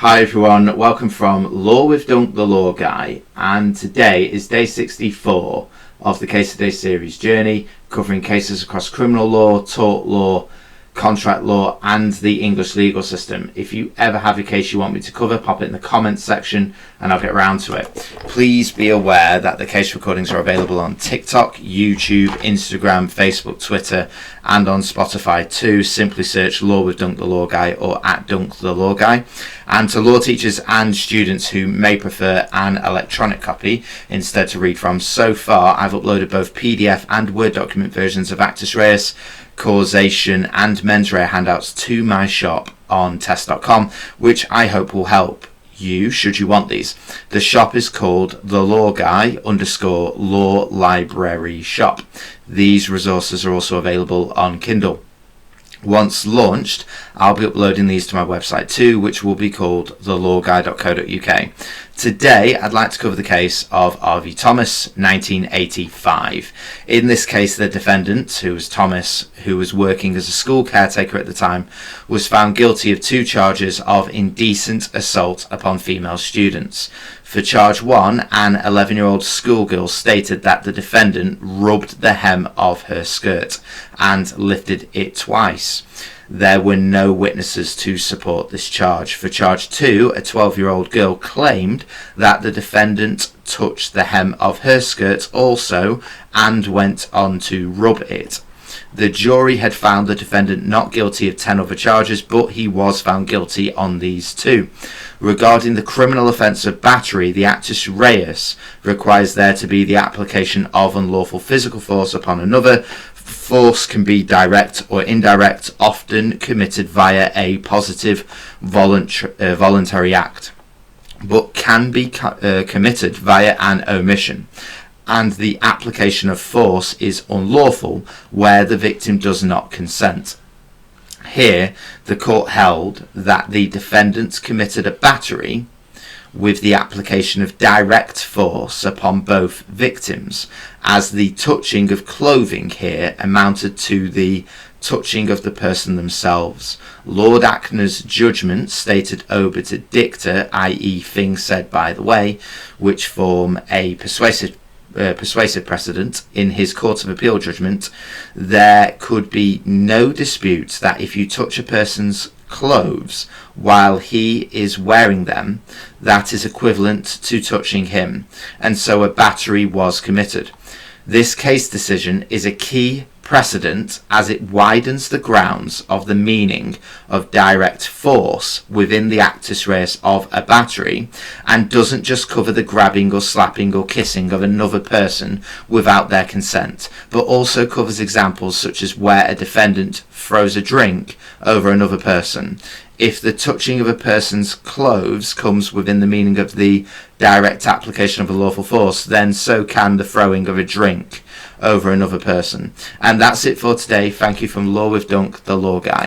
Hi everyone, welcome from Law with Dunk the Law Guy, and today is day 64 of the Case of Day series journey, covering cases across criminal law, tort law, contract law and the English legal system. If you ever have a case you want me to cover, pop it in the comments section and I'll get around to it. Please be aware that the case recordings are available on TikTok, YouTube, Instagram, Facebook, Twitter and on Spotify too. Simply search Law with Dunk the Law Guy or at Dunk the Law Guy. And to law teachers and students who may prefer an electronic copy instead to read from, so far I've uploaded both PDF and Word document versions of Actus Reus, causation and mens rea handouts to my shop on test.com, which I hope will help you should you want these. The shop is called the Law Guy _ Law Library Shop. These resources are also available on Kindle. Once launched, I'll be uploading these to my website too, which will be called thelawguy.co.uk. Today, I'd like to cover the case of R.V. Thomas, 1985. In this case, the defendant, who was Thomas, who was working as a school caretaker at the time, was found guilty of 2 charges of indecent assault upon female students. For charge 1, an 11-year-old schoolgirl stated that the defendant rubbed the hem of her skirt and lifted it twice. There were no witnesses to support this charge. For charge 2, a 12-year-old girl claimed that the defendant touched the hem of her skirt also and went on to rub it. The jury had found the defendant not guilty of 10 other charges, but he was found guilty on these 2. Regarding the criminal offence of battery, the Actus Reus requires there to be the application of unlawful physical force upon another. Force can be direct or indirect, often committed via a positive voluntary act, but can be committed via an omission. And the application of force is unlawful where the victim does not consent. Here, the court held that the defendant committed a battery with the application of direct force upon both victims, as the touching of clothing here amounted to the touching of the person themselves. Lord Ackner's judgment stated obiter dicta, i.e. things said by the way, which form a persuasive precedent. In his Court of Appeal judgment, there could be no dispute that if you touch a person's clothes while he is wearing them, that is equivalent to touching him, and so a battery was committed. This case decision is a key precedent as it widens the grounds of the meaning of direct force within the Actus Reus of a battery, and doesn't just cover the grabbing or slapping or kissing of another person without their consent, but also covers examples such as where a defendant throws a drink over another person. If the touching of a person's clothes comes within the meaning of the direct application of a lawful force, then so can the throwing of a drink over another person. And that's it for today. Thank you from Law with Dunk, the Law Guy.